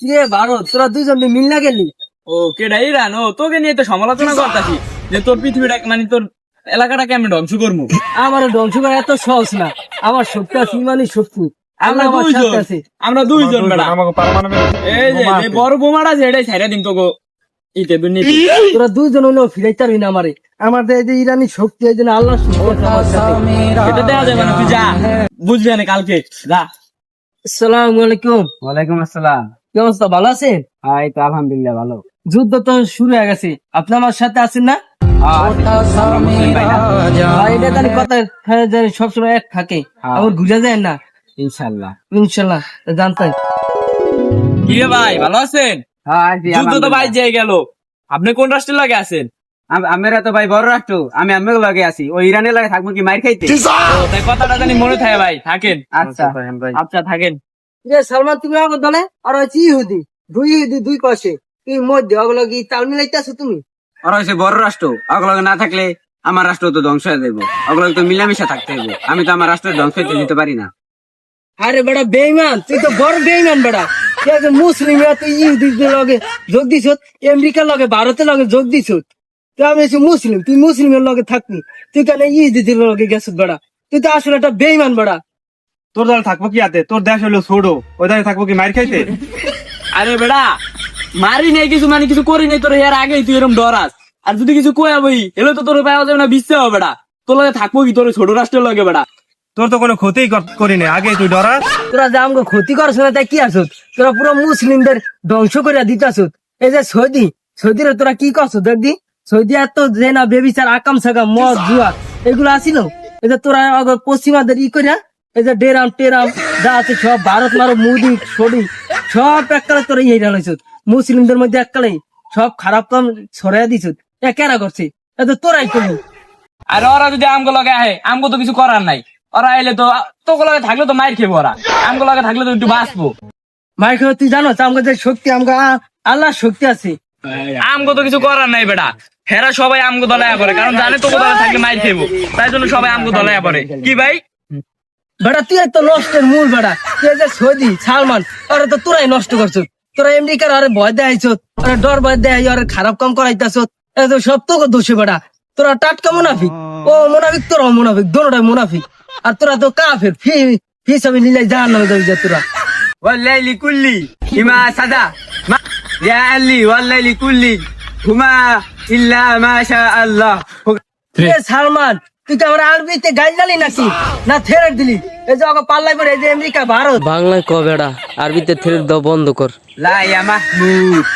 কিরে ভারত, তোরা দুজন মিল না গেলি? ও কেডা ইরান? ও তোকে নিয়ে তো সমালোচনা করতাছি যে তোর পৃথিবীটা মানে তোর এলাকাটা কেমন ধ্বংস করবো। আমার ধ্বংস করা এত সহজ না। আমার শক্তি আছে, ইমানি শক্তি। আমরা আল্লাহ আমার দুইজন সাথে আছে। আমরা দুইজন বেড়া এই যে বড় বোমাটা যে এটাই ছাইরা দিন তোকে ইতে দুর্নীতি। তোরা দুইজন হলেও ফিরাইতে পারবি না আমারে। আমাদের এই যে ইরানি শক্তি, এই জন্য আল্লাহ শক্তি আছে আমার সাথে। এটা দেওয়া যাবে না, তুই যা বুঝবি না কালকে যা। আসসালামু আলাইকুম। ওয়ালাইকুম আসসালাম। কি অবস্থা, ভালো আছেন? এই তো আলহামদুলিল্লাহ ভালো। যুদ্ধ তো শুরু হয়ে গেছে, আপনি আমার সাথে আছেন না? এটা জানি কথা জানি সবসময় এক থাকে, আবার ঘুরে যায় না। ইনশাআল্লাহ ইনশাল্লাহ জানতাম। কি রে ভাই, ভালো আছেন? যুদ্ধ তো ভাই যে গেল, আপনি কোন রাষ্ট্রের লাগে আছেন? আমরা তো ভাই বড় রাষ্ট্র, আমি আমার লগে আছি। ওই ইরানের লাগে থাকবো কি মার খাইতে? ও, তাই কথাটা জানি মনে থাকে ভাই, থাকেন। আচ্ছা আচ্ছা থাকেন। সালমান, তুমি আমার দলে আর হচ্ছে ইহুদি, দুই ইহুদি দুই পাশে, কি মধ্যে ওগুলো কি তাল মিলাইতে আছো তুমি? ওরা হচ্ছে বড় রাষ্ট্র, ওগুলো না থাকলে আমার রাষ্ট্র তো ধ্বংস হয়ে যাবো। ওগুলো তো মিলামিশা থাকতে হবে, আমি তো আমার রাষ্ট্রের ধ্বংস হইতে দিতে পারি না। আরে বেটা বেইমান, তুই তো বড় বেইমান বেটা। তুই একজন মুসলিম, তুই ইহুদিদের লগে যোগ দিছ, আমেরিকার লগে ভারতের লগে যোগ দিছ। তুই আমি হচ্ছে মুসলিম, তুই মুসলিমের লগে থাকবি, তুই কেন ইহুদিদের লগে গেছ বেটা? তুই তো আসলে একটা বেইমান বেটা। তোর দলে থাকবো কি আতে? তোর দেশ হলো ছোট, ওই দলে থাকবো কি মার খাইতে? আরে বেড়া, মারি নেই কিছু মানে কিছু করি নাই তোর, এর আগেই তুই এরকম ডরাস। আর যদি কিছু কই বই এলে তো তোর পাওয়া যাবে না, বিশ্বে হবে বেড়া। তোর লগে থাকবো কি তোর ছোট রাষ্ট্রের লগে বেড়া? তোর তো কোনো ক্ষতি করি না, আগে তুই ডরাস। তোরা যে আমাকে ক্ষতি করছ না, তাই কি আসত? তোরা পুরো মুসলিমদের ধ্বংস করে দিতাছ। এই যে সৌদিরা তোরা কি করছো দেখবি? সৌদি এত যে না বেবিচার, আকাম সাকাম, মদ জুয়া এগুলো আসিল। এই যে তোরা পশ্চিমাদের ই করিয়া এই যে ডেরাম টেরাম যা আছে সব ভারত মারো, মুদি সরি সব এককালে তোরা ইয়ে হয়েছ। মুসলিমদের মধ্যে এককালে সব খারাপ কাম ছড়াইয়া দিছ। কেরা করছে? এ তো তোরাই করবি। আর ওরা যদি আমগো লগে আহে, আমগো তো কিছু করার নাই। ওরা আইলে তো তোকে লগে থাকলে তো মাইর খেবো, ওরা আমগো লগে থাকলে তো একটু বাঁচবো। মাইক তুই জানো আমাকে যে শক্তি, আমাকে আল্লাহর শক্তি আছে। আমগো তো কিছু করার নাই বেটা। হেরা সবাই আমগো দলায়া পড়ে, কারণ জানে তোকে দলে থাকলে মাইর খেবো, তাই জন্য সবাই আমগো দলায়া পড়ে। কি ভাই বেটা তুই তো নষ্টের মূল বেটা। তুই যে সৌদি সালমান, ওরা তো তোরাই নষ্ট করছ। তোরা আমেরিকার আরে ভয় দেখাইছ, ওরা ডর ভয় দেখাই, ওরা খারাপ কাম করাইতেছ। সব তোকে দোষে বেটা। তোরা টাটকা মুনাফিক, ও মুনাফিক, তোরা মুনাফিক, দোনোটাই মুনাফিক। আর তোরা তো কাফের, ফি সবই নিলাই জাহান্নামে যাবি যা তোরা। ওয়াল্লাইলি কুল্লি ইমা সাদা মা ইয়া আল্লি ওয়াল্লাইলি কুল্লি হুমা ইল্লা মা শা আল্লাহ। সালমান, তুই তো আমার আরবিতে গাইল দিলি নাকি না থেরেট দিলি? এই যে ওকে পাল্লাই পড়ে, এই যে আমেরিকা ভারত। বাংলায় ক বেড়া, আরবিতে থেরেট দাও বন্ধ কর। লা ইয়া মাহমুদ